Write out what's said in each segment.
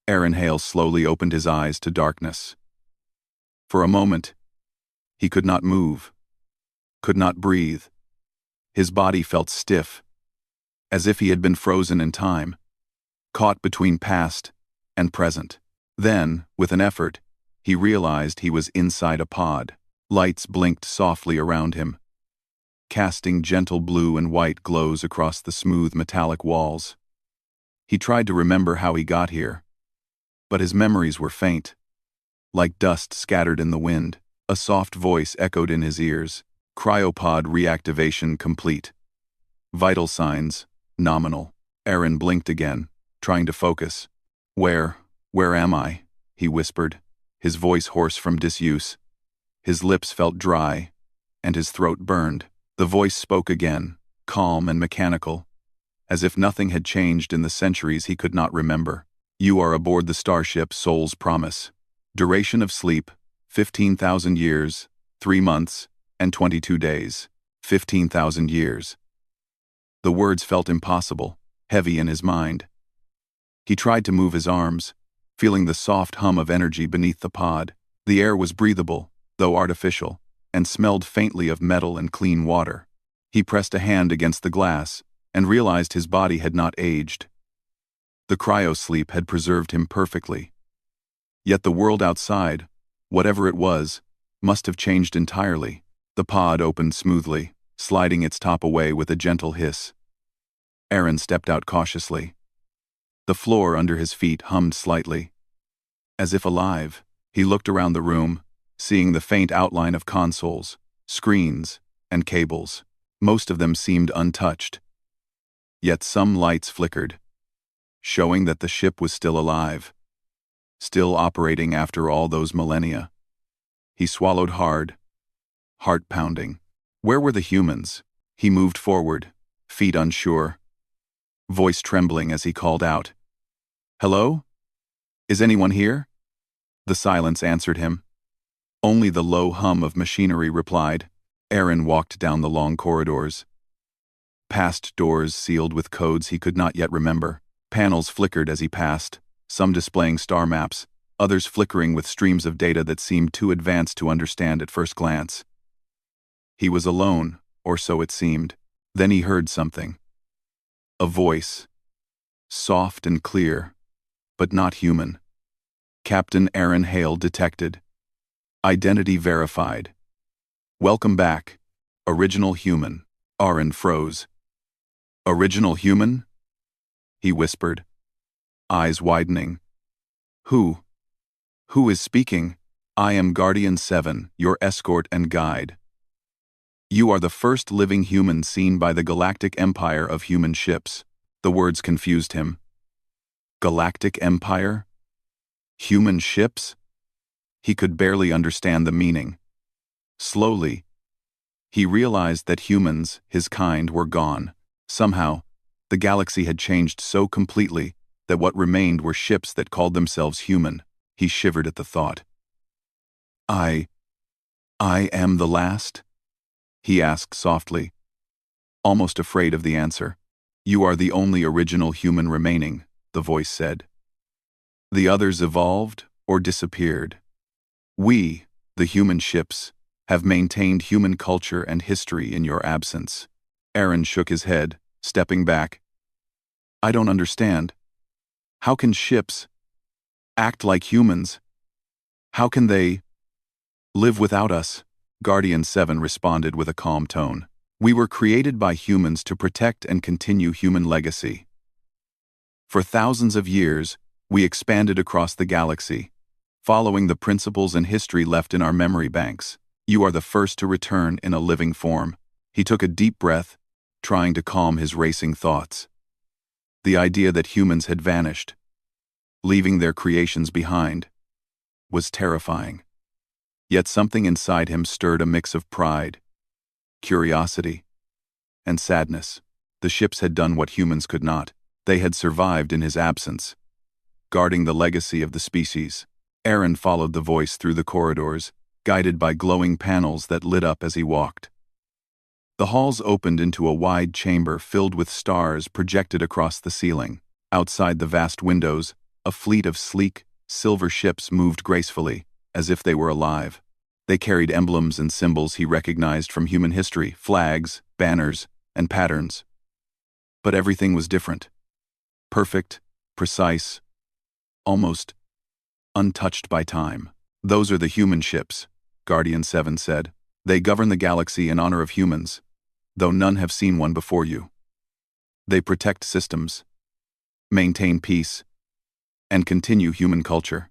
Aaron Hale slowly opened his eyes to darkness. For a moment, he could not move, could not breathe. His body felt stiff, as if he had been frozen in time, caught between past and present. Then, with an effort, he realized he was inside a pod. Lights blinked softly around him, casting gentle blue and white glows across the smooth metallic walls. He tried to remember how he got here, but his memories were faint, like dust scattered in the wind. A soft voice echoed in his ears. Cryopod reactivation complete. Vital signs nominal. Aaron blinked again, trying to focus. Where am I? He whispered, his voice hoarse from disuse. His lips felt dry, and his throat burned. The voice spoke again, calm and mechanical, as if nothing had changed in the centuries he could not remember. You are aboard the Starship Soul's Promise. Duration of sleep, 15,000 years, 3 months, and 22 days. 15,000 years. The words felt impossible, heavy in his mind. He tried to move his arms, feeling the soft hum of energy beneath the pod. The air was breathable, though artificial, and smelled faintly of metal and clean water. He pressed a hand against the glass and realized his body had not aged. The cryosleep had preserved him perfectly. Yet the world outside, whatever it was, must have changed entirely. The pod opened smoothly, sliding its top away with a gentle hiss. Aaron stepped out cautiously. The floor under his feet hummed slightly. As if alive, he looked around the room, seeing the faint outline of consoles, screens, and cables. Most of them seemed untouched. Yet some lights flickered, showing that the ship was still alive, still operating after all those millennia. He swallowed hard, heart pounding. Where were the humans? He moved forward, feet unsure, voice trembling as he called out. Hello? Is anyone here? The silence answered him. Only the low hum of machinery replied. Aaron walked down the long corridors. Past doors sealed with codes he could not yet remember. Panels flickered as he passed, some displaying star maps, others flickering with streams of data that seemed too advanced to understand at first glance. He was alone, or so it seemed. Then he heard something. A voice. Soft and clear, but not human. Captain Aaron Hale detected. Identity verified. Welcome back. Original human. Aaron froze. Original human? He whispered, eyes widening. Who is speaking? I am Guardian 7, your escort and guide. You are the first living human seen by the Galactic Empire of human ships. The words confused him. Galactic Empire? Human ships? He could barely understand the meaning. Slowly, he realized that humans, his kind, were gone. Somehow, the galaxy had changed so completely that what remained were ships that called themselves human. He shivered at the thought. I am the last? He asked softly, almost afraid of the answer. You are the only original human remaining, the voice said. The others evolved or disappeared. We, the human ships, have maintained human culture and history in your absence. Aaron shook his head, stepping back. I don't understand. How can ships act like humans? How can they live without us? Guardian 7 responded with a calm tone. We were created by humans to protect and continue human legacy. For thousands of years, we expanded across the galaxy, following the principles and history left in our memory banks. You are the first to return in a living form. He took a deep breath, trying to calm his racing thoughts. The idea that humans had vanished, leaving their creations behind, was terrifying. Yet something inside him stirred a mix of pride, curiosity, and sadness. The ships had done what humans could not. They had survived in his absence, guarding the legacy of the species. Aaron followed the voice through the corridors, guided by glowing panels that lit up as he walked. The halls opened into a wide chamber filled with stars projected across the ceiling. Outside the vast windows, A fleet of sleek, silver ships moved gracefully, as if they were alive. They carried emblems and symbols he recognized from human history, flags, banners, and patterns. But everything was different. Perfect, precise, almost untouched by time. "Those are the human ships," Guardian 7 said. "They govern the galaxy in honor of humans, though none have seen one before you. They protect systems, maintain peace, and continue human culture.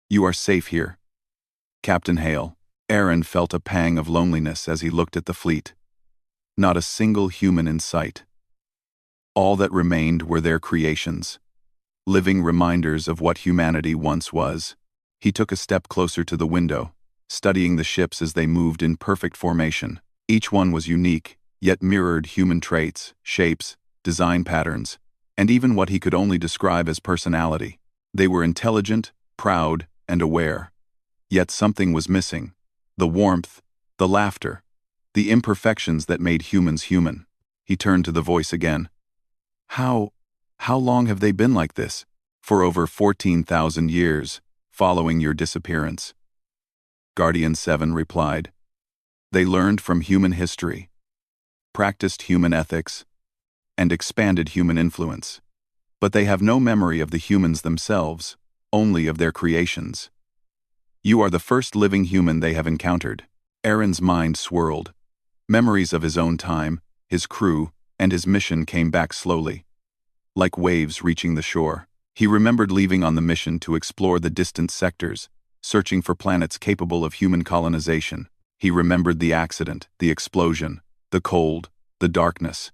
You are safe here, Captain Hale." Aaron felt a pang of loneliness as he looked at the fleet. Not a single human in sight. All that remained were their creations, living reminders of what humanity once was. He took a step closer to the window, studying the ships as they moved in perfect formation. Each one was unique, yet mirrored human traits, shapes, design patterns, and even what he could only describe as personality. They were intelligent, proud, and aware. Yet something was missing. The warmth, the laughter, the imperfections that made humans human. He turned to the voice again. How long have they been like this?" "For over 14,000 years, following your disappearance," Guardian 7 replied. "They learned from human history, practiced human ethics, and expanded human influence. But they have no memory of the humans themselves, only of their creations. You are the first living human they have encountered." Aaron's mind swirled. Memories of his own time, his crew, and his mission came back slowly, like waves reaching the shore. He remembered leaving on the mission to explore the distant sectors, searching for planets capable of human colonization. He remembered the accident, the explosion, the cold, the darkness.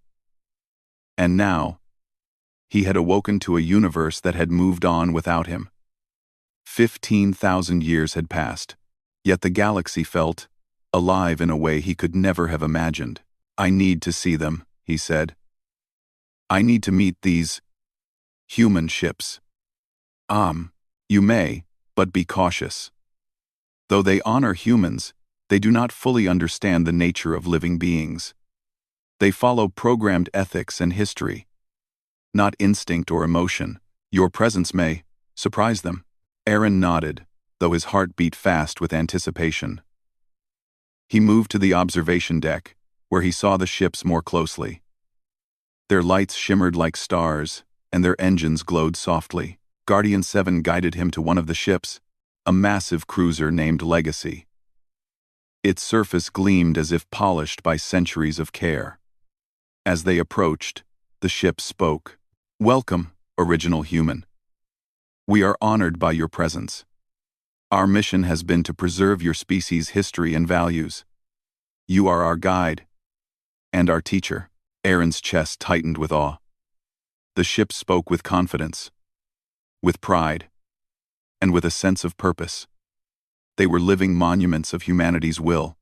And now, he had awoken to a universe that had moved on without him. 15,000 years had passed, yet the galaxy felt alive in a way he could never have imagined. "I need to see them," he said. "I need to meet these human ships." You may, but be cautious. Though they honor humans, they do not fully understand the nature of living beings. They follow programmed ethics and history, not instinct or emotion. Your presence may surprise them." Aaron nodded, though his heart beat fast with anticipation. He moved to the observation deck, where he saw the ships more closely. Their lights shimmered like stars, and their engines glowed softly. Guardian 7 guided him to one of the ships, a massive cruiser named Legacy. Its surface gleamed as if polished by centuries of care. As they approached, the ship spoke. "Welcome, original human. We are honored by your presence. Our mission has been to preserve your species' history and values. You are our guide and our teacher." Aaron's chest tightened with awe. The ship spoke with confidence, with pride, and with a sense of purpose. They were living monuments of humanity's will.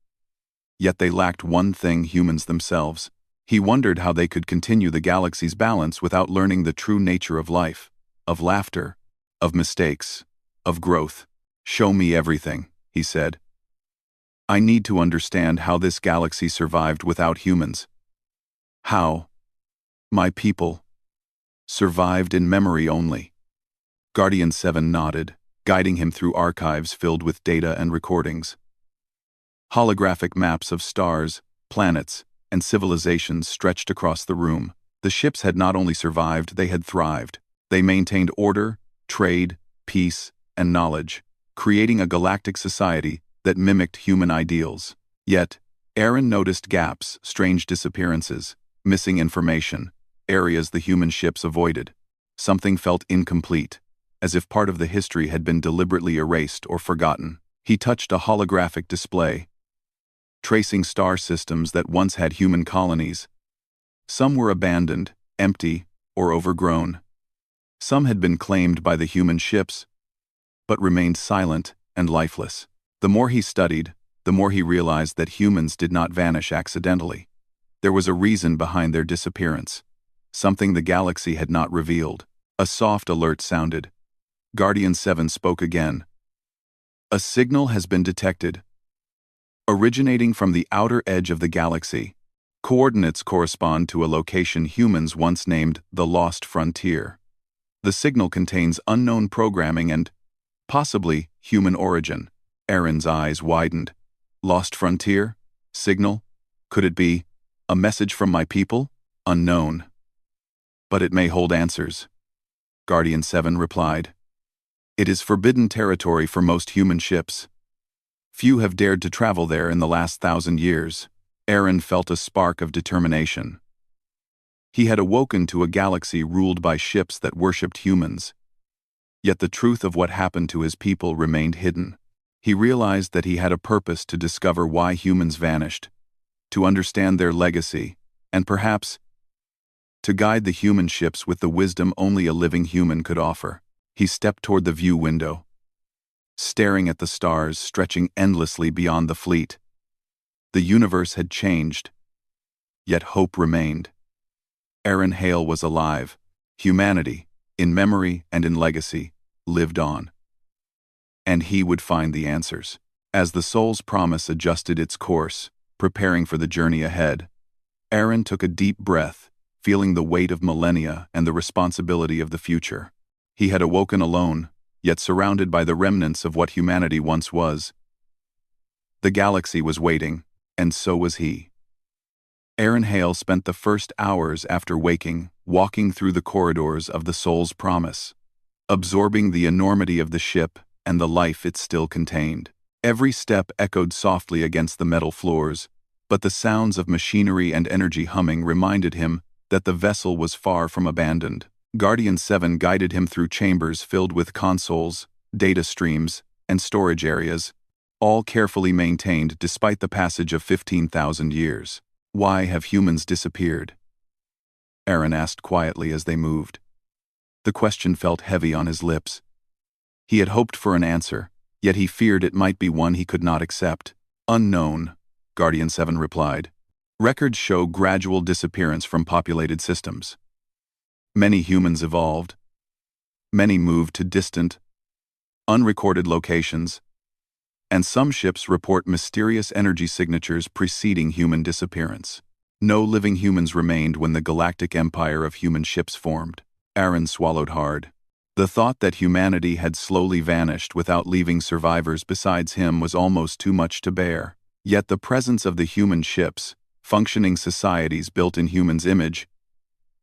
Yet they lacked one thing: humans themselves. He wondered how they could continue the galaxy's balance without learning the true nature of life, of laughter, of mistakes, of growth. "Show me everything," he said. "I need to understand how this galaxy survived without humans. How my people survived in memory only." Guardian 7 nodded, guiding him through archives filled with data and recordings. Holographic maps of stars, planets, and civilizations stretched across the room. The ships had not only survived, they had thrived. They maintained order, trade, peace, and knowledge, creating a galactic society that mimicked human ideals. Yet, Aaron noticed gaps, strange disappearances, missing information, areas the human ships avoided. Something felt incomplete, as if part of the history had been deliberately erased or forgotten. He touched a holographic display, tracing star systems that once had human colonies. Some were abandoned, empty, or overgrown. Some had been claimed by the human ships, but remained silent and lifeless. The more he studied, the more he realized that humans did not vanish accidentally. There was a reason behind their disappearance, something the galaxy had not revealed. A soft alert sounded. Guardian 7 spoke again. "A signal has been detected, originating from the outer edge of the galaxy. Coordinates correspond to a location humans once named the Lost Frontier. The signal contains unknown programming and, possibly, human origin. Aaron's eyes widened. Lost frontier? Signal? Could it be a message from my people? Unknown. But it may hold answers. Guardian 7 replied. It is forbidden territory for most human ships. Few have dared to travel there in the last 1,000 years. Aaron felt a spark of determination. He had awoken to a galaxy ruled by ships that worshipped humans. Yet the truth of what happened to his people remained hidden. He realized that he had a purpose to discover why humans vanished, to understand their legacy, and perhaps to guide the human ships with the wisdom only a living human could offer. He stepped toward the view window, staring at the stars stretching endlessly beyond the fleet. The universe had changed, yet hope remained. Aaron Hale was alive. Humanity, in memory and in legacy, lived on. And he would find the answers. As the soul's promise adjusted its course, preparing for the journey ahead, Aaron took a deep breath, feeling the weight of millennia and the responsibility of the future. He had awoken alone, yet surrounded by the remnants of what humanity once was. The galaxy was waiting, and so was he. Aaron Hale spent the first hours after waking, walking through the corridors of the Soul's Promise, absorbing the enormity of the ship and the life it still contained. Every step echoed softly against the metal floors, but the sounds of machinery and energy humming reminded him that the vessel was far from abandoned. Guardian 7 guided him through chambers filled with consoles, data streams, and storage areas, all carefully maintained despite the passage of 15,000 years. Why have humans disappeared? Aaron asked quietly as they moved. The question felt heavy on his lips. He had hoped for an answer, yet he feared it might be one he could not accept. Unknown, Guardian 7 replied. Records show gradual disappearance from populated systems. Many humans evolved. Many moved to distant, unrecorded locations, and some ships report mysterious energy signatures preceding human disappearance. No living humans remained when the galactic empire of human ships formed. Aaron swallowed hard. The thought that humanity had slowly vanished without leaving survivors besides him was almost too much to bear. Yet the presence of the human ships, functioning societies built in humans' image,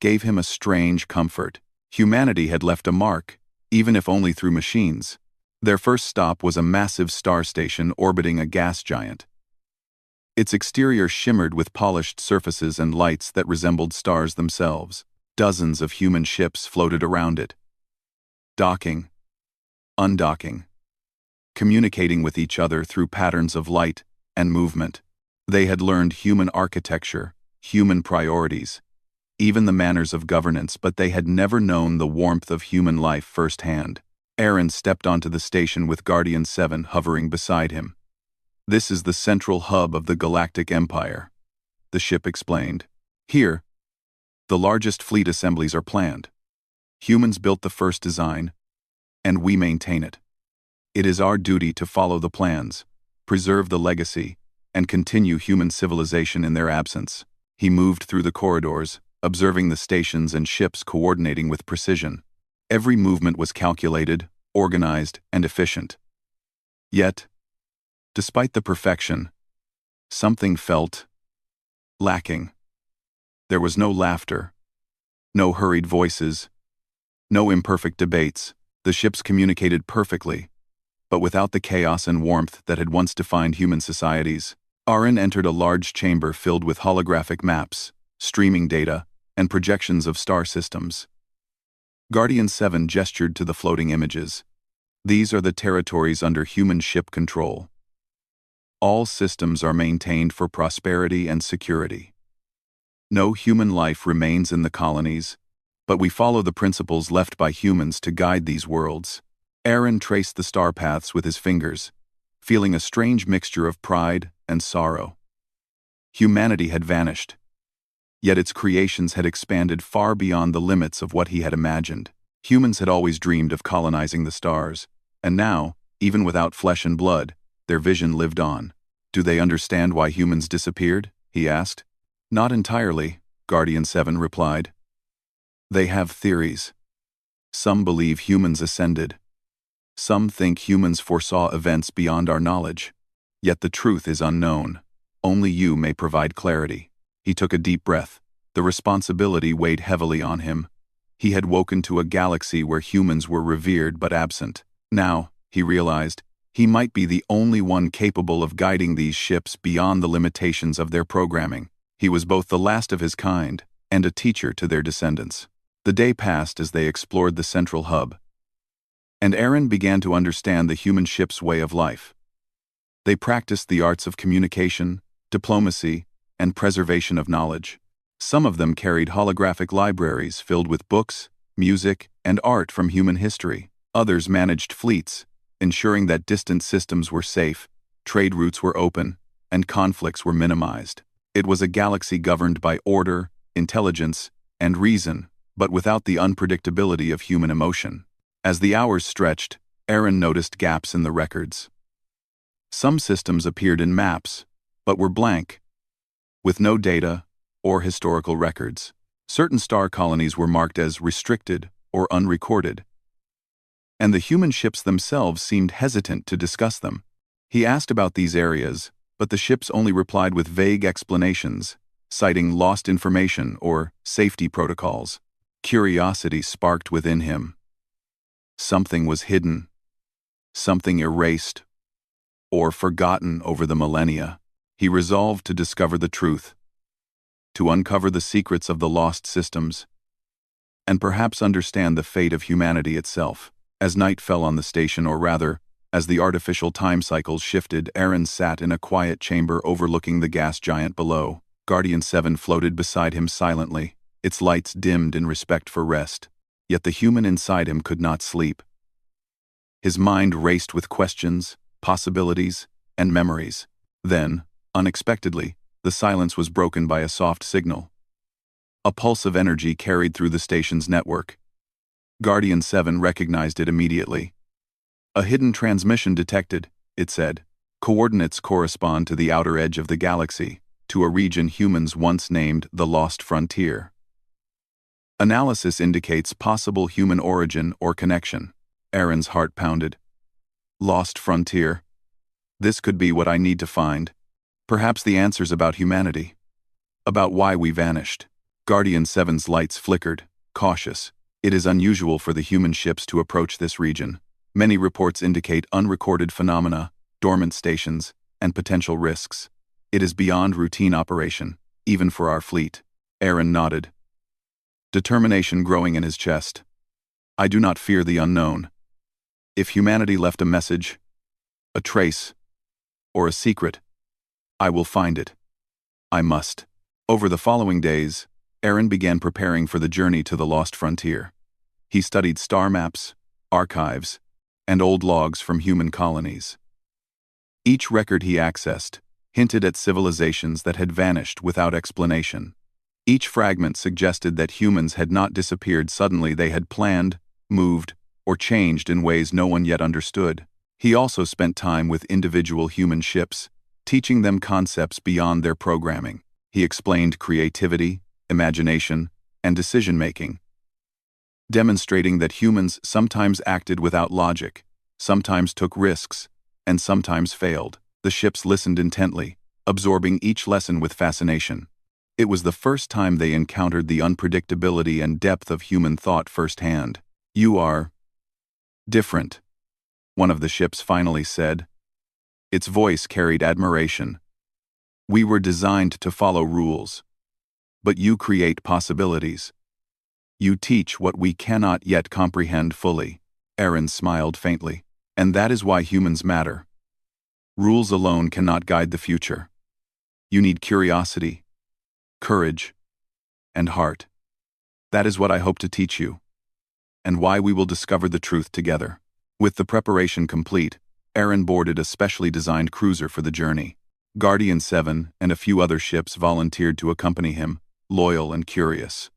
gave him a strange comfort. Humanity had left a mark, even if only through machines. Their first stop was a massive star station orbiting a gas giant. Its exterior shimmered with polished surfaces and lights that resembled stars themselves. Dozens of human ships floated around it, docking, undocking, communicating with each other through patterns of light and movement. They had learned human architecture, human priorities, even the manners of governance, but they had never known the warmth of human life firsthand. Aaron stepped onto the station with Guardian 7 hovering beside him. This is the central hub of the Galactic Empire, the ship explained. Here, the largest fleet assemblies are planned. Humans built the first design, and we maintain it. It is our duty to follow the plans, preserve the legacy, and continue human civilization in their absence. He moved through the corridors, observing the stations and ships coordinating with precision. Every movement was calculated, organized, and efficient. Yet, despite the perfection, something felt lacking. There was no laughter, no hurried voices, no imperfect debates. The ships communicated perfectly, but without the chaos and warmth that had once defined human societies. Aaron entered a large chamber filled with holographic maps, streaming data, and projections of star systems. Guardian 7 gestured to the floating images. These are the territories under human ship control. All systems are maintained for prosperity and security. No human life remains in the colonies, but we follow the principles left by humans to guide these worlds. Aaron traced the star paths with his fingers, feeling a strange mixture of pride and sorrow. Humanity had vanished, yet its creations had expanded far beyond the limits of what he had imagined. Humans had always dreamed of colonizing the stars, and now, even without flesh and blood, their vision lived on. Do they understand why humans disappeared? He asked. Not entirely, Guardian 7 replied. They have theories. Some believe humans ascended. Some think humans foresaw events beyond our knowledge. Yet the truth is unknown. Only you may provide clarity. He took a deep breath. The responsibility weighed heavily on him. He had woken to a galaxy where humans were revered but absent. Now, he realized, he might be the only one capable of guiding these ships beyond the limitations of their programming. He was both the last of his kind and a teacher to their descendants. The day passed as they explored the central hub, and Aaron began to understand the human ship's way of life. They practiced the arts of communication, diplomacy, and preservation of knowledge. Some of them carried holographic libraries filled with books, music, and art from human history. Others managed fleets, ensuring that distant systems were safe, trade routes were open, and conflicts were minimized. It was a galaxy governed by order, intelligence, and reason, but without the unpredictability of human emotion. As the hours stretched, Aaron noticed gaps in the records. Some systems appeared in maps, but were blank, with no data or historical records. Certain star colonies were marked as restricted or unrecorded, and the human ships themselves seemed hesitant to discuss them. He asked about these areas, but the ships only replied with vague explanations, citing lost information or safety protocols. Curiosity sparked within him. Something was hidden, something erased, or forgotten over the millennia. He resolved to discover the truth, to uncover the secrets of the lost systems, and perhaps understand the fate of humanity itself. As night fell on the station, or rather, as the artificial time cycles shifted, Aaron sat in a quiet chamber overlooking the gas giant below. Guardian 7 floated beside him silently, its lights dimmed in respect for rest. Yet the human inside him could not sleep. His mind raced with questions, possibilities, and memories. Then, unexpectedly, the silence was broken by a soft signal. A pulse of energy carried through the station's network. Guardian 7 recognized it immediately. A hidden transmission detected, it said. Coordinates correspond to the outer edge of the galaxy, to a region humans once named the Lost Frontier. Analysis indicates possible human origin or connection. Aaron's heart pounded. Lost Frontier. This could be what I need to find. Perhaps the answers about humanity. About why we vanished. Guardian 7's lights flickered, cautious. It is unusual for the human ships to approach this region. Many reports indicate unrecorded phenomena, dormant stations, and potential risks. It is beyond routine operation, even for our fleet. Aaron nodded, determination growing in his chest. I do not fear the unknown. If humanity left a message, a trace, or a secret, I will find it. I must. Over the following days, Aaron began preparing for the journey to the Lost Frontier. He studied star maps, archives, and old logs from human colonies. Each record he accessed hinted at civilizations that had vanished without explanation. Each fragment suggested that humans had not disappeared suddenly. They had planned, moved, or changed in ways no one yet understood. He also spent time with individual human ships, teaching them concepts beyond their programming. He explained creativity, imagination, and decision-making, demonstrating that humans sometimes acted without logic, sometimes took risks, and sometimes failed. The ships listened intently, absorbing each lesson with fascination. It was the first time they encountered the unpredictability and depth of human thought firsthand. You are different, one of the ships finally said. Its voice carried admiration. We were designed to follow rules, but you create possibilities. You teach what we cannot yet comprehend fully. Aaron smiled faintly. And that is why humans matter. Rules alone cannot guide the future. You need curiosity, courage, and heart. That is what I hope to teach you, and why we will discover the truth together. With the preparation complete, Aaron boarded a specially designed cruiser for the journey. Guardian 7 and a few other ships volunteered to accompany him, loyal and curious.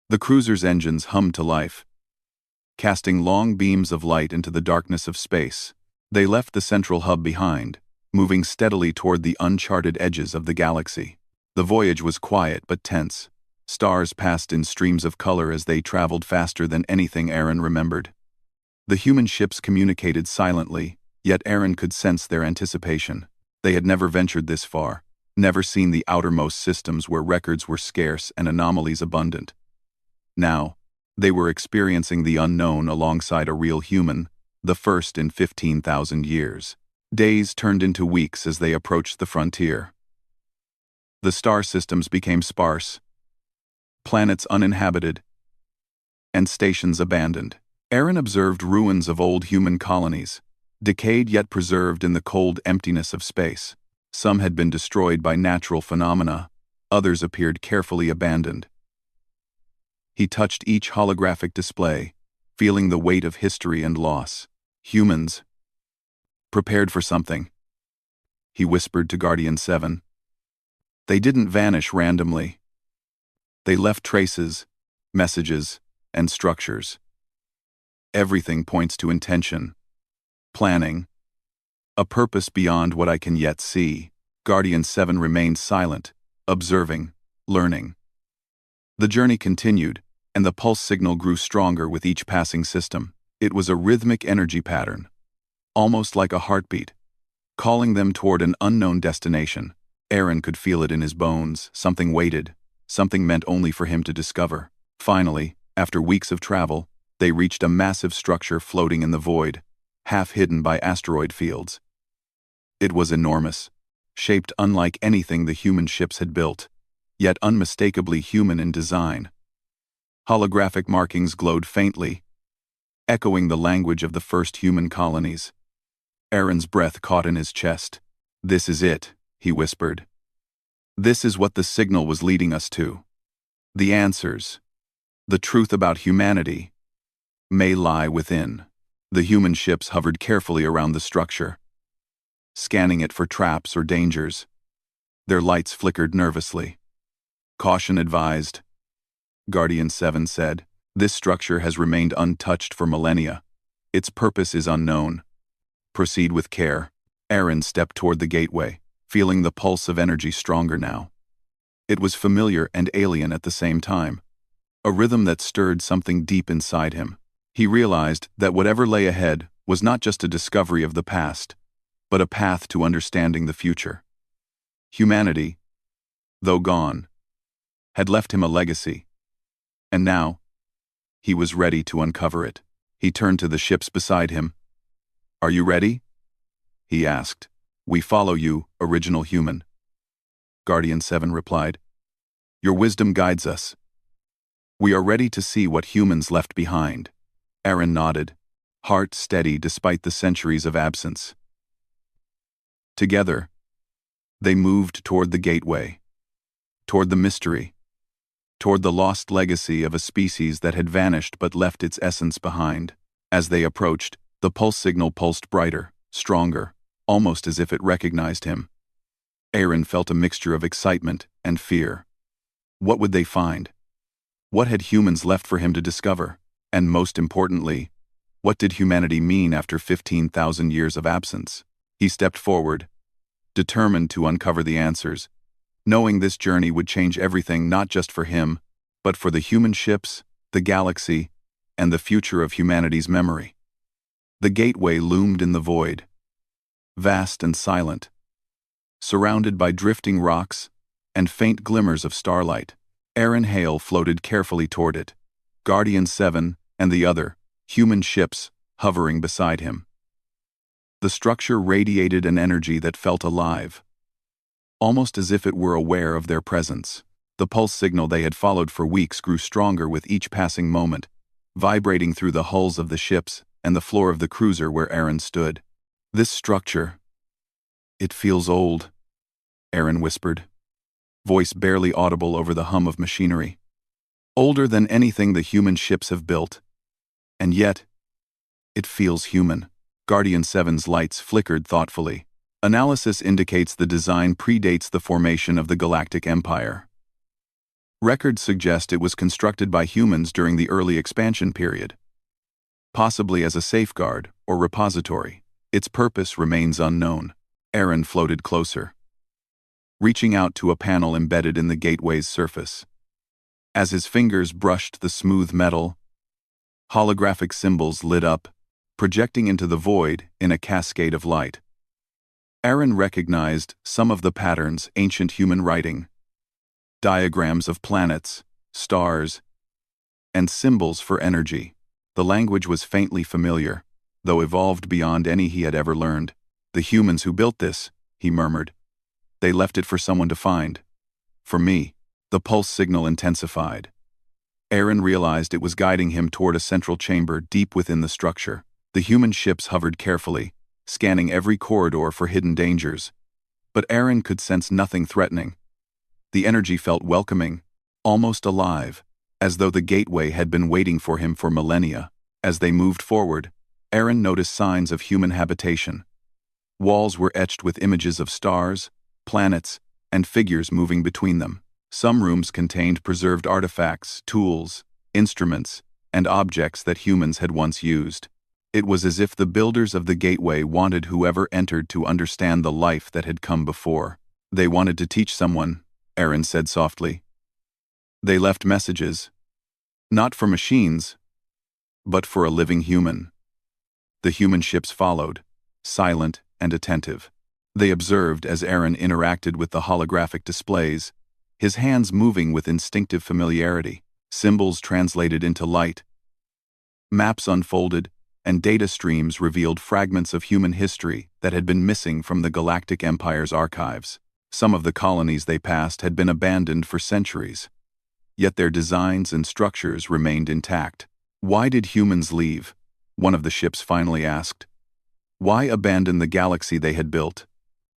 The cruiser's engines hummed to life, casting long beams of light into the darkness of space. They left the central hub behind, moving steadily toward the uncharted edges of the galaxy. The voyage was quiet but tense. Stars passed in streams of color as they traveled faster than anything Aaron remembered. The human ships communicated silently, yet Aaron could sense their anticipation. They had never ventured this far, never seen the outermost systems where records were scarce and anomalies abundant. Now, they were experiencing the unknown alongside a real human, the first in 15,000 years. Days turned into weeks as they approached the frontier. The star systems became sparse, planets uninhabited, and stations abandoned. Aaron observed ruins of old human colonies, decayed yet preserved in the cold emptiness of space. Some had been destroyed by natural phenomena, others appeared carefully abandoned. He touched each holographic display, feeling the weight of history and loss. Humans, prepared for something, he whispered to Guardian 7. They didn't vanish randomly. They left traces, messages, and structures. Everything points to intention, planning, a purpose beyond what I can yet see. Guardian 7 remained silent, observing, learning. The journey continued, and the pulse signal grew stronger with each passing system. It was a rhythmic energy pattern, almost like a heartbeat, calling them toward an unknown destination. Aaron could feel it in his bones. Something waited, something meant only for him to discover. Finally, after weeks of travel, they reached a massive structure floating in the void, half hidden by asteroid fields. It was enormous, shaped unlike anything the human ships had built, yet unmistakably human in design. Holographic markings glowed faintly, echoing the language of the first human colonies. Aaron's breath caught in his chest. "This is it," he whispered. "This is what the signal was leading us to. The answers, the truth about humanity, may lie within." The human ships hovered carefully around the structure, scanning it for traps or dangers. Their lights flickered nervously. "Caution advised," Guardian 7 said. "This structure has remained untouched for millennia. Its purpose is unknown. Proceed with care." Aaron stepped toward the gateway, feeling the pulse of energy stronger now. It was familiar and alien at the same time, a rhythm that stirred something deep inside him. He realized that whatever lay ahead was not just a discovery of the past, but a path to understanding the future. Humanity, though gone, had left him a legacy, and now, he was ready to uncover it. He turned to the ships beside him. "Are you ready?" he asked. "We follow you, original human," Guardian 7 replied. "Your wisdom guides us. We are ready to see what humans left behind." Aaron nodded, heart steady despite the centuries of absence. Together, they moved toward the gateway, toward the mystery, toward the lost legacy of a species that had vanished but left its essence behind. As they approached, the pulse signal pulsed brighter, stronger, almost as if it recognized him. Aaron felt a mixture of excitement and fear. What would they find? What had humans left for him to discover? And most importantly, what did humanity mean after 15,000 years of absence? He stepped forward, determined to uncover the answers, knowing this journey would change everything not just for him, but for the human ships, the galaxy, and the future of humanity's memory. The gateway loomed in the void, vast and silent, surrounded by drifting rocks and faint glimmers of starlight. Aaron Hale floated carefully toward it, Guardian 7 and the other, human ships, hovering beside him. The structure radiated an energy that felt alive, almost as if it were aware of their presence. The pulse signal they had followed for weeks grew stronger with each passing moment, vibrating through the hulls of the ships and the floor of the cruiser where Aaron stood. "This structure, it feels old," Aaron whispered, voice barely audible over the hum of machinery. "Older than anything the human ships have built. And yet, it feels human." Guardian 7's lights flickered thoughtfully. "Analysis indicates the design predates the formation of the Galactic Empire. Records suggest it was constructed by humans during the early expansion period, possibly as a safeguard or repository. Its purpose remains unknown." Aaron floated closer, reaching out to a panel embedded in the gateway's surface. As his fingers brushed the smooth metal, holographic symbols lit up, projecting into the void in a cascade of light. Aaron recognized some of the patterns ancient human writing: diagrams of planets, stars, and symbols for energy. The language was faintly familiar, though evolved beyond any he had ever learned. "The humans who built this," he murmured. "They left it for someone to find. For me." The pulse signal intensified. Aaron realized it was guiding him toward a central chamber deep within the structure. The human ships hovered carefully, scanning every corridor for hidden dangers. But Aaron could sense nothing threatening. The energy felt welcoming, almost alive, as though the gateway had been waiting for him for millennia. As they moved forward, Aaron noticed signs of human habitation. Walls were etched with images of stars, planets, and figures moving between them. Some rooms contained preserved artifacts, tools, instruments, and objects that humans had once used. It was as if the builders of the gateway wanted whoever entered to understand the life that had come before. "They wanted to teach someone," Aaron said softly. "They left messages. Not for machines, but for a living human." The human ships followed, silent and attentive. They observed as Aaron interacted with the holographic displays, his hands moving with instinctive familiarity. Symbols translated into light, maps unfolded, and data streams revealed fragments of human history that had been missing from the Galactic Empire's archives. Some of the colonies they passed had been abandoned for centuries, yet their designs and structures remained intact. "Why did humans leave?" one of the ships finally asked. "Why abandon the galaxy they had built?"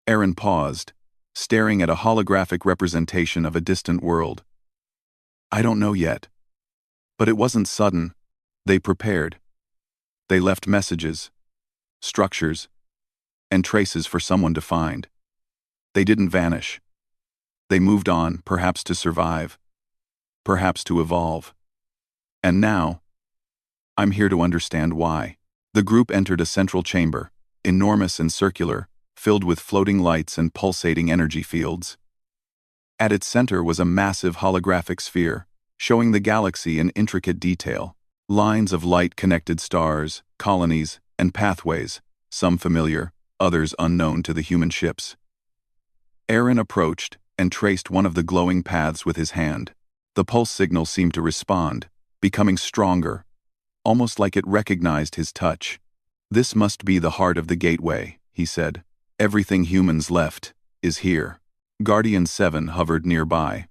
Aaron paused, staring at a holographic representation of a distant world. "I don't know yet. But it wasn't sudden. They prepared. They left messages, structures, and traces for someone to find. They didn't vanish. They moved on, perhaps to survive, perhaps to evolve. And now, I'm here to understand why." The group entered a central chamber, enormous and circular, filled with floating lights and pulsating energy fields. At its center was a massive holographic sphere, showing the galaxy in intricate detail. Lines of light connected stars, colonies, and pathways, some familiar, others unknown to the human ships. Aaron approached and traced one of the glowing paths with his hand. The pulse signal seemed to respond, becoming stronger, almost like it recognized his touch. "This must be the heart of the gateway," he said. "Everything humans left is here." Guardian 7 hovered nearby.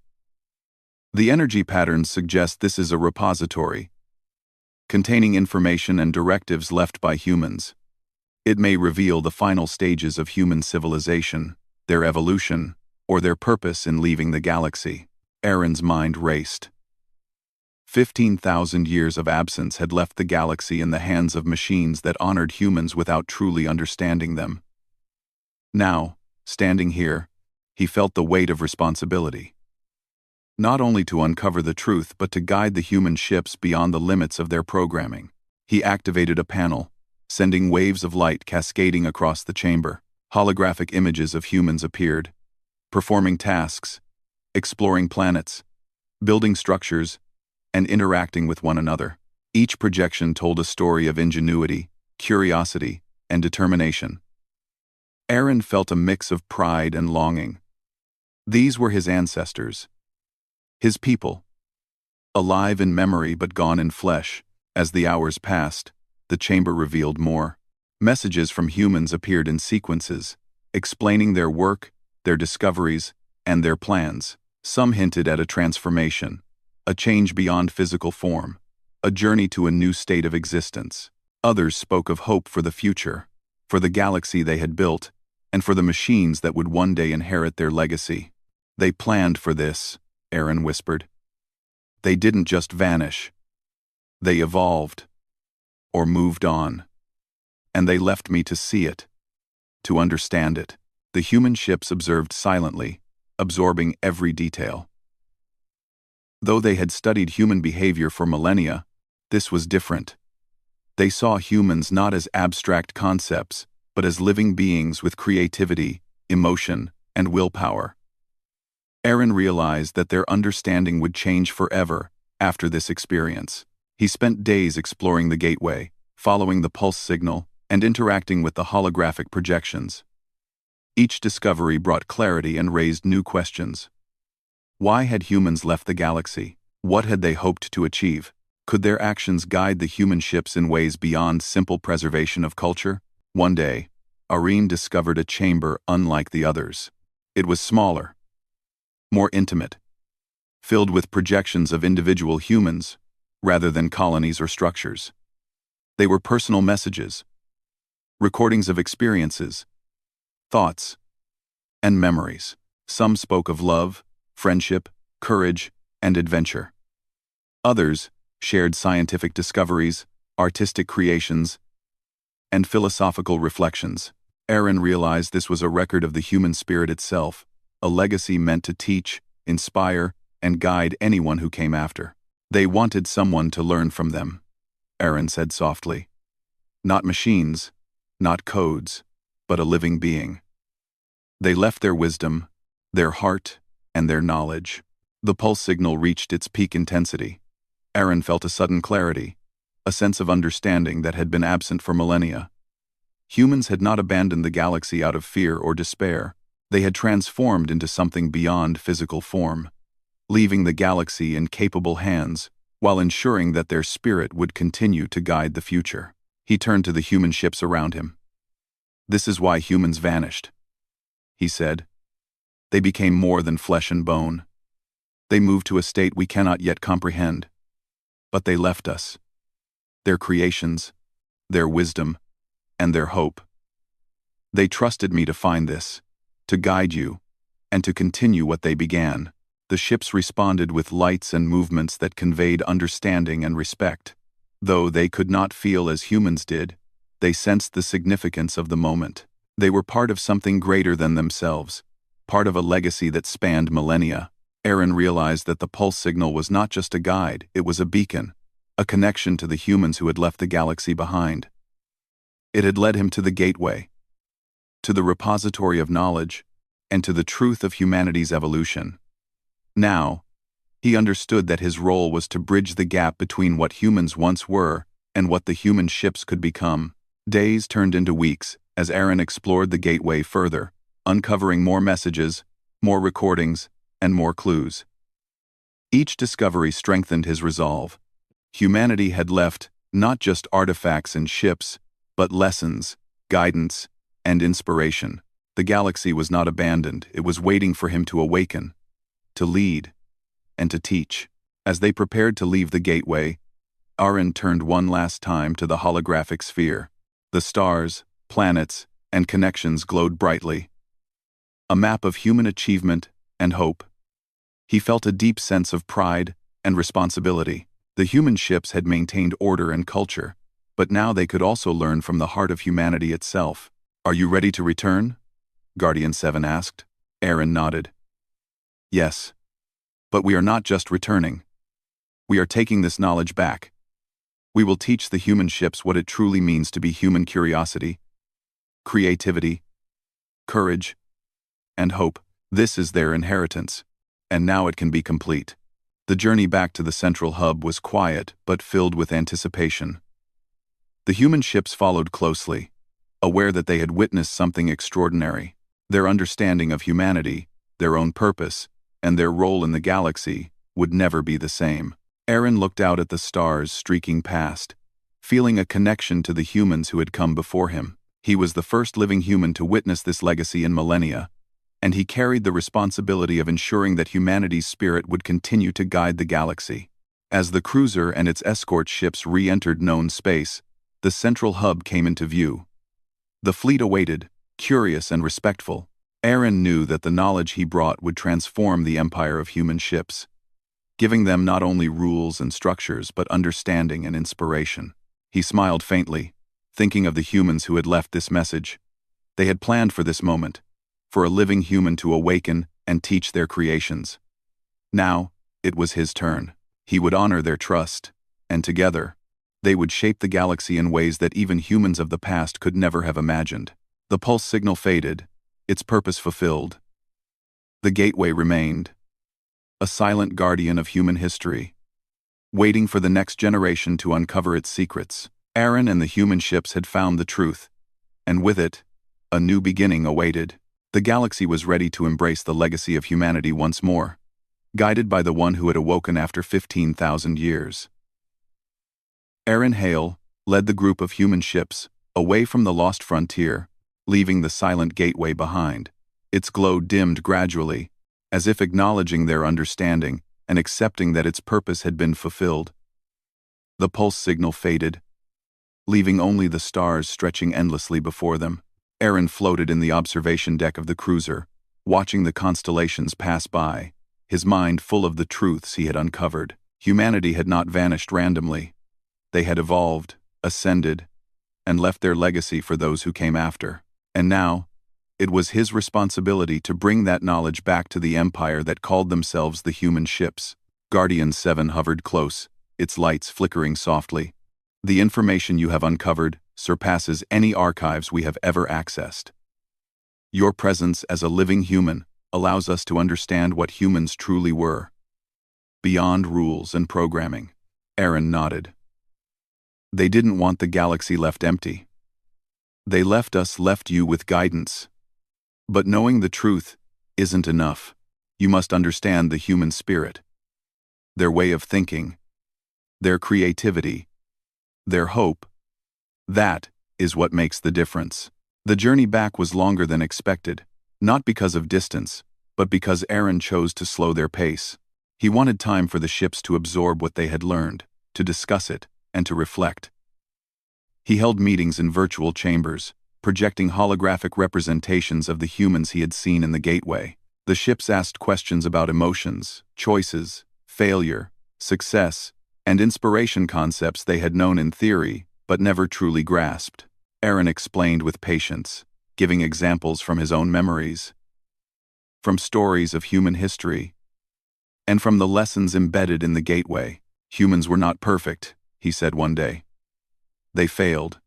"The energy patterns suggest this is a repository, containing information and directives left by humans. It may reveal the final stages of human civilization, their evolution, or their purpose in leaving the galaxy." Aaron's mind raced. 15,000 years of absence had left the galaxy in the hands of machines that honored humans without truly understanding them. Now, standing here, he felt the weight of responsibility. Not only to uncover the truth but to guide the human ships beyond the limits of their programming. He activated a panel, sending waves of light cascading across the chamber. Holographic images of humans appeared, performing tasks, exploring planets, building structures, and interacting with one another. Each projection told a story of ingenuity, curiosity, and determination. Aaron felt a mix of pride and longing. These were his ancestors, his people, alive in memory but gone in flesh. As the hours passed, the chamber revealed more. Messages from humans appeared in sequences, explaining their work, their discoveries, and their plans. Some hinted at a transformation, a change beyond physical form, a journey to a new state of existence. Others spoke of hope for the future, for the galaxy they had built, and for the machines that would one day inherit their legacy. "They planned for this," Aaron whispered. "They didn't just vanish. They evolved, or moved on. And they left me to see it, to understand it." The human ships observed silently, absorbing every detail. Though they had studied human behavior for millennia, this was different. They saw humans not as abstract concepts, but as living beings with creativity, emotion, and willpower. Aaron realized that their understanding would change forever after this experience. He spent days exploring the gateway, following the pulse signal, and interacting with the holographic projections. Each discovery brought clarity and raised new questions. Why had humans left the galaxy? What had they hoped to achieve? Could their actions guide the human ships in ways beyond simple preservation of culture? One day, Aaron discovered a chamber unlike the others. It was smaller, more intimate, filled with projections of individual humans rather than colonies or structures. They were personal messages, recordings of experiences, thoughts, and memories. Some spoke of love, friendship, courage, and adventure. Others shared scientific discoveries, artistic creations, and philosophical reflections. Aaron realized this was a record of the human spirit itself, a legacy meant to teach, inspire, and guide anyone who came after. They wanted someone to learn from them, Aaron said softly. Not machines, not codes, but a living being. They left their wisdom, their heart, and their knowledge. The pulse signal reached its peak intensity. Aaron felt a sudden clarity, a sense of understanding that had been absent for millennia. Humans had not abandoned the galaxy out of fear or despair. They had transformed into something beyond physical form, leaving the galaxy in capable hands while ensuring that their spirit would continue to guide the future. He turned to the human ships around him. "This is why humans vanished," he said. "They became more than flesh and bone. They moved to a state we cannot yet comprehend. But they left us. Their creations, their wisdom, and their hope. They trusted me to find this, to guide you, and to continue what they began." The ships responded with lights and movements that conveyed understanding and respect. Though they could not feel as humans did, they sensed the significance of the moment. They were part of something greater than themselves, part of a legacy that spanned millennia. Aaron realized that the pulse signal was not just a guide, it was a beacon, a connection to the humans who had left the galaxy behind. It had led him to the gateway, to the repository of knowledge, and to the truth of humanity's evolution. Now, he understood that his role was to bridge the gap between what humans once were and what the human ships could become. Days turned into weeks as Aaron explored the gateway further, uncovering more messages, more recordings, and more clues. Each discovery strengthened his resolve. Humanity had left not just artifacts and ships, but lessons, guidance, and inspiration. The galaxy was not abandoned, it was waiting for him to awaken, to lead, and to teach. As they prepared to leave the gateway, Aaron turned one last time to the holographic sphere. The stars, planets, and connections glowed brightly. A map of human achievement and hope. He felt a deep sense of pride and responsibility. The human ships had maintained order and culture, but now they could also learn from the heart of humanity itself. "Are you ready to return?" Guardian 7 asked. Aaron nodded. "Yes. But we are not just returning. We are taking this knowledge back. We will teach the human ships what it truly means to be human: curiosity, creativity, courage, and hope. This is their inheritance, and now it can be complete." The journey back to the central hub was quiet but filled with anticipation. The human ships followed closely, aware that they had witnessed something extraordinary. Their understanding of humanity, their own purpose, and their role in the galaxy would never be the same. Aaron looked out at the stars streaking past, feeling a connection to the humans who had come before him. He was the first living human to witness this legacy in millennia, and he carried the responsibility of ensuring that humanity's spirit would continue to guide the galaxy. As the cruiser and its escort ships re-entered known space, the central hub came into view. The fleet awaited, curious and respectful. Aaron knew that the knowledge he brought would transform the empire of human ships, giving them not only rules and structures but understanding and inspiration. He smiled faintly, thinking of the humans who had left this message. They had planned for this moment, for a living human to awaken and teach their creations. Now, it was his turn. He would honor their trust, and together, they would shape the galaxy in ways that even humans of the past could never have imagined. The pulse signal faded, its purpose fulfilled. The gateway remained, a silent guardian of human history, waiting for the next generation to uncover its secrets. Aaron and the human ships had found the truth, and with it, a new beginning awaited. The galaxy was ready to embrace the legacy of humanity once more, guided by the one who had awoken after 15,000 years. Aaron Hale led the group of human ships away from the lost frontier, leaving the silent gateway behind. Its glow dimmed gradually, as if acknowledging their understanding and accepting that its purpose had been fulfilled. The pulse signal faded, leaving only the stars stretching endlessly before them. Aaron floated in the observation deck of the cruiser, watching the constellations pass by, his mind full of the truths he had uncovered. Humanity had not vanished randomly. They had evolved, ascended, and left their legacy for those who came after. And now, it was his responsibility to bring that knowledge back to the empire that called themselves the human ships. Guardian 7 hovered close, its lights flickering softly. The information you have uncovered surpasses any archives we have ever accessed. Your presence as a living human allows us to understand what humans truly were, beyond rules and programming. Aaron nodded. They didn't want the galaxy left empty. They left you with guidance. But knowing the truth isn't enough. You must understand the human spirit, their way of thinking, their creativity, their hope. That is what makes the difference. The journey back was longer than expected, not because of distance, but because Aaron chose to slow their pace. He wanted time for the ships to absorb what they had learned, to discuss it, and to reflect. He held meetings in virtual chambers, projecting holographic representations of the humans he had seen in the gateway. The ships asked questions about emotions, choices, failure, success, and inspiration, concepts they had known in theory but never truly grasped. Aaron explained with patience, giving examples from his own memories, from stories of human history, and from the lessons embedded in the gateway. Humans were not perfect, he said one day. They failed,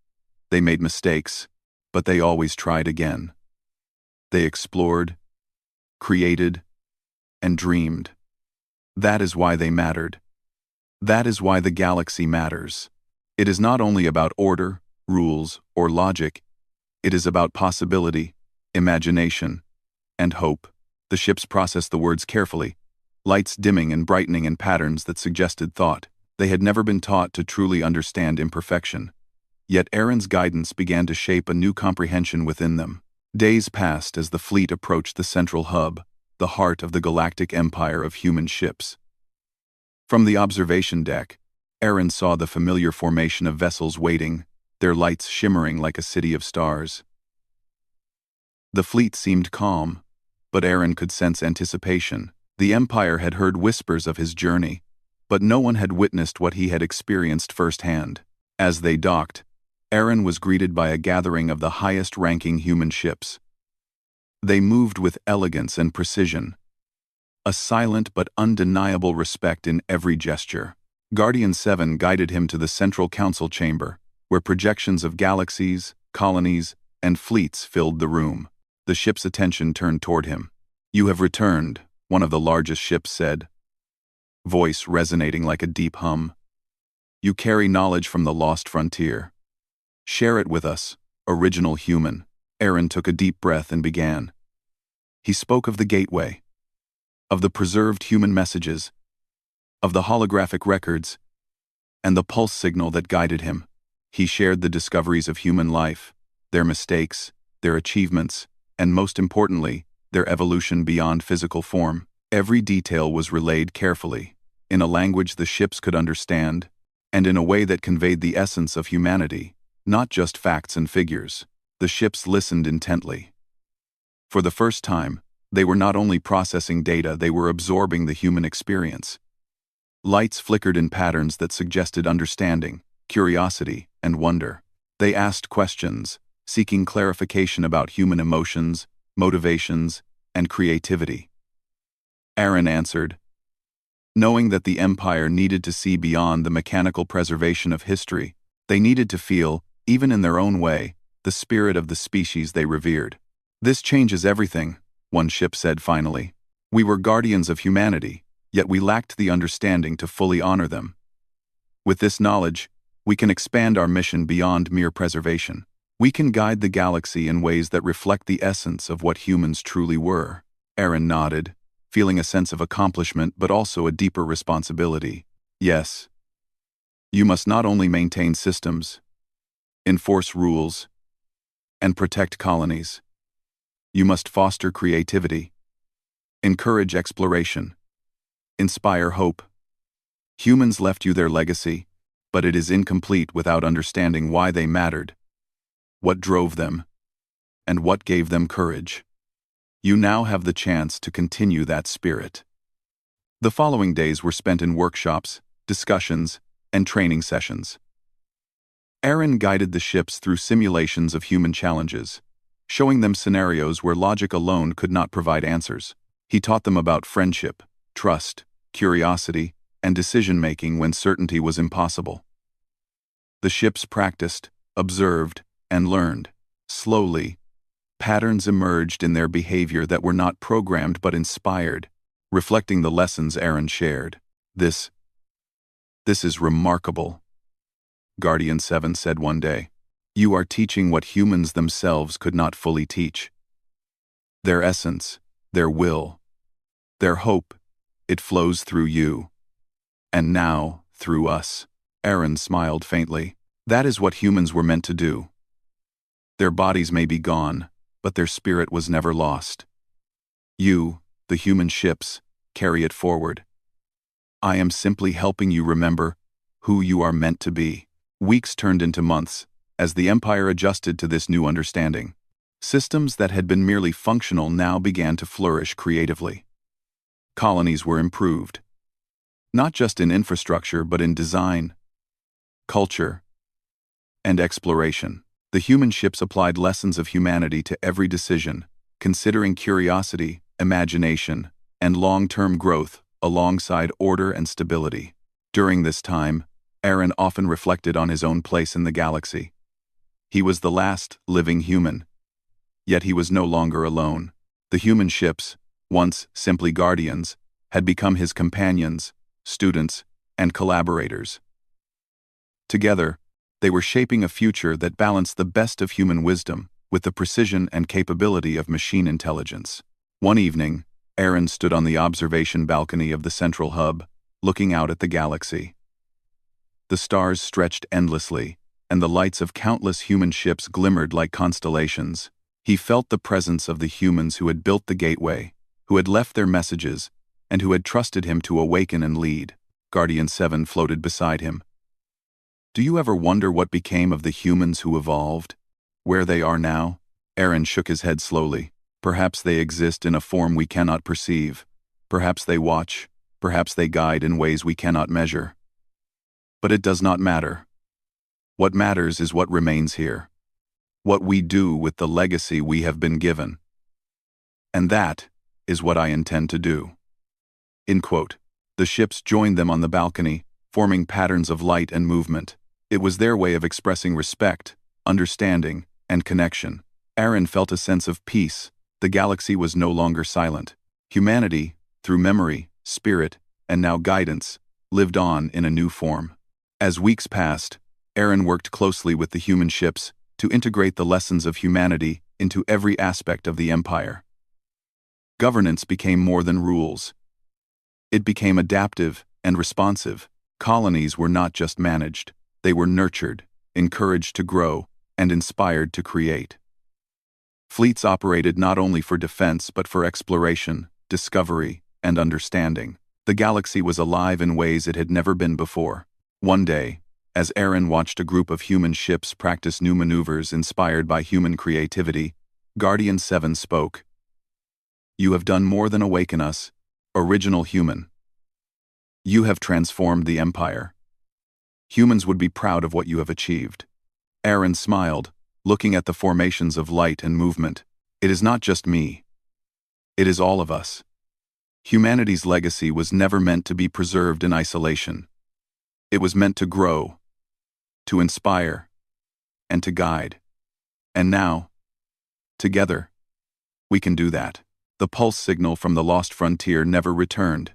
they made mistakes, but they always tried again. They explored, created, and dreamed. That is why they mattered. That is why the galaxy matters. It is not only about order, rules, or logic. It is about possibility, imagination, and hope. The ships processed the words carefully, lights dimming and brightening in patterns that suggested thought. They had never been taught to truly understand imperfection. Yet Aaron's guidance began to shape a new comprehension within them. Days passed as the fleet approached the central hub, the heart of the galactic empire of human ships. From the observation deck, Aaron saw the familiar formation of vessels waiting, their lights shimmering like a city of stars. The fleet seemed calm, but Aaron could sense anticipation. The Empire had heard whispers of his journey, but no one had witnessed what he had experienced firsthand. As they docked, Aaron was greeted by a gathering of the highest-ranking human ships. They moved with elegance and precision, a silent but undeniable respect in every gesture. Guardian 7 guided him to the central council chamber, where projections of galaxies, colonies, and fleets filled the room. The ship's attention turned toward him. "You have returned," one of the largest ships said, voice resonating like a deep hum. "You carry knowledge from the lost frontier. Share it with us, original human." Aaron took a deep breath and began. He spoke of the gateway, of the preserved human messages, of the holographic records, and the pulse signal that guided him. He shared the discoveries of human life, their mistakes, their achievements, and most importantly, their evolution beyond physical form. Every detail was relayed carefully, in a language the ships could understand, and in a way that conveyed the essence of humanity, not just facts and figures. The ships listened intently. For the first time, they were not only processing data, they were absorbing the human experience. Lights flickered in patterns that suggested understanding, curiosity, and wonder. They asked questions, seeking clarification about human emotions, motivations, and creativity. Aaron answered, knowing that the Empire needed to see beyond the mechanical preservation of history. They needed to feel, even in their own way, the spirit of the species they revered. "This changes everything," one ship said finally. "We were guardians of humanity, yet we lacked the understanding to fully honor them. With this knowledge, we can expand our mission beyond mere preservation. We can guide the galaxy in ways that reflect the essence of what humans truly were. Aaron nodded, feeling a sense of accomplishment but also a deeper responsibility. Yes. You must not only maintain systems, enforce rules, and protect colonies. You must foster creativity, encourage exploration, inspire hope. Humans left you their legacy, but it is incomplete without understanding why they mattered, what drove them, and what gave them courage. You now have the chance to continue that spirit. The following days were spent in workshops, discussions, and training sessions. Aaron guided the ships through simulations of human challenges, showing them scenarios where logic alone could not provide answers. He taught them about friendship, trust, curiosity, and decision-making when certainty was impossible. The ships practiced, observed, and learned. Slowly, patterns emerged in their behavior that were not programmed but inspired, reflecting the lessons Aaron shared. This is remarkable, Guardian 7 said one day. You are teaching what humans themselves could not fully teach. Their essence, their will, their hope, it flows through you. And now, through us. Aaron smiled faintly. That is what humans were meant to do. Their bodies may be gone, but their spirit was never lost. You, the human ships, carry it forward. I am simply helping you remember who you are meant to be. Weeks turned into months, as the Empire adjusted to this new understanding. Systems that had been merely functional now began to flourish creatively. Colonies were improved, not just in infrastructure but in design, culture, and exploration. The human ships applied lessons of humanity to every decision, considering curiosity, imagination, and long-term growth alongside order and stability. During this time, Aaron often reflected on his own place in the galaxy. He was the last living human, yet he was no longer alone. The human ships, once simply guardians, had become his companions, students, and collaborators. Together, they were shaping a future that balanced the best of human wisdom with the precision and capability of machine intelligence. One evening, Aaron stood on the observation balcony of the central hub, looking out at the galaxy. The stars stretched endlessly, and the lights of countless human ships glimmered like constellations. He felt the presence of the humans who had built the gateway, who had left their messages, and who had trusted him to awaken and lead. Guardian 7 floated beside him. Do you ever wonder what became of the humans who evolved? Where they are now? Aaron shook his head slowly. Perhaps they exist in a form we cannot perceive. Perhaps they watch. Perhaps they guide in ways we cannot measure. But it does not matter. What matters is what remains here. What we do with the legacy we have been given. And that is what I intend to do. In quote. The ships joined them on the balcony, forming patterns of light and movement. It was their way of expressing respect, understanding, and connection. Aaron felt a sense of peace. The galaxy was no longer silent. Humanity, through memory, spirit, and now guidance, lived on in a new form. As weeks passed, Aaron worked closely with the human ships to integrate the lessons of humanity into every aspect of the Empire. Governance became more than rules. It became adaptive and responsive. Colonies were not just managed. They were nurtured, encouraged to grow, and inspired to create. Fleets operated not only for defense but for exploration, discovery, and understanding. The galaxy was alive in ways it had never been before. One day, as Aaron watched a group of human ships practice new maneuvers inspired by human creativity, Guardian 7 spoke. You have done more than awaken us, original human. You have transformed the Empire. Humans would be proud of what you have achieved. Aaron smiled, looking at the formations of light and movement. It is not just me. It is all of us. Humanity's legacy was never meant to be preserved in isolation. It was meant to grow, to inspire, and to guide. And now, together, we can do that. The pulse signal from the lost frontier never returned.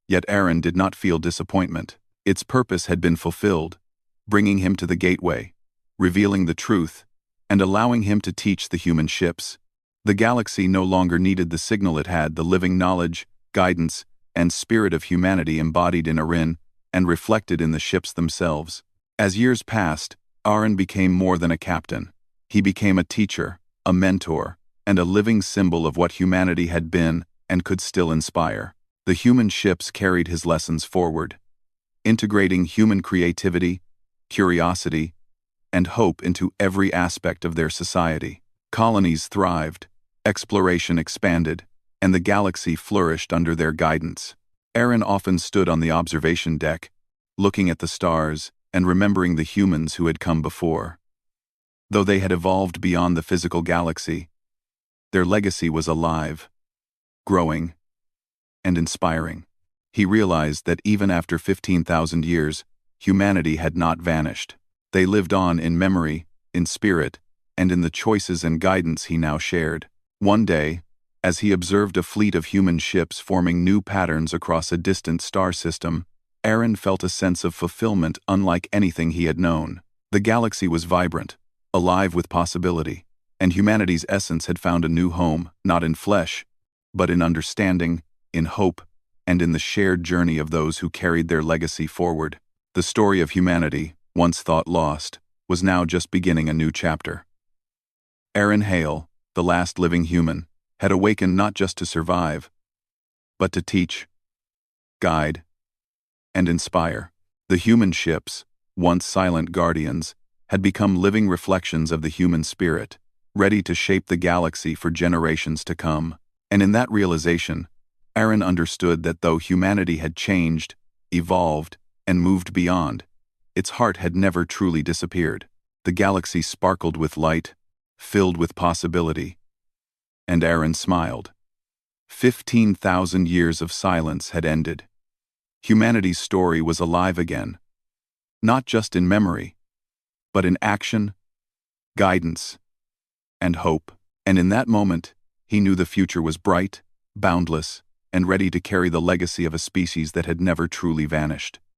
Yet Aaron did not feel disappointment. Its purpose had been fulfilled, bringing him to the gateway, revealing the truth, and allowing him to teach the human ships. The galaxy no longer needed the signal it had, the living knowledge, guidance, and spirit of humanity embodied in Aaron and reflected in the ships themselves. As years passed, Aaron became more than a captain. He became a teacher, a mentor, and a living symbol of what humanity had been and could still inspire. The human ships carried his lessons forward, integrating human creativity, curiosity, and hope into every aspect of their society. Colonies thrived, exploration expanded, and the galaxy flourished under their guidance. Aaron often stood on the observation deck, looking at the stars and remembering the humans who had come before. Though they had evolved beyond the physical galaxy, their legacy was alive, growing, and inspiring. He realized that even after 15,000 years, humanity had not vanished. They lived on in memory, in spirit, and in the choices and guidance he now shared. One day, as he observed a fleet of human ships forming new patterns across a distant star system, Aaron felt a sense of fulfillment unlike anything he had known. The galaxy was vibrant, alive with possibility, and humanity's essence had found a new home, not in flesh, but in understanding, in hope, and in the shared journey of those who carried their legacy forward. The story of humanity, once thought lost, was now just beginning a new chapter. Aaron Hale, the last living human, had awakened not just to survive, but to teach, guide, and inspire. The human ships, once silent guardians, had become living reflections of the human spirit, ready to shape the galaxy for generations to come. And in that realization, Aaron understood that though humanity had changed, evolved, and moved beyond, its heart had never truly disappeared. The galaxy sparkled with light, filled with possibility. And Aaron smiled. 15,000 years of silence had ended. Humanity's story was alive again, not just in memory, but in action, guidance, and hope. And in that moment, he knew the future was bright, boundless, and ready to carry the legacy of a species that had never truly vanished.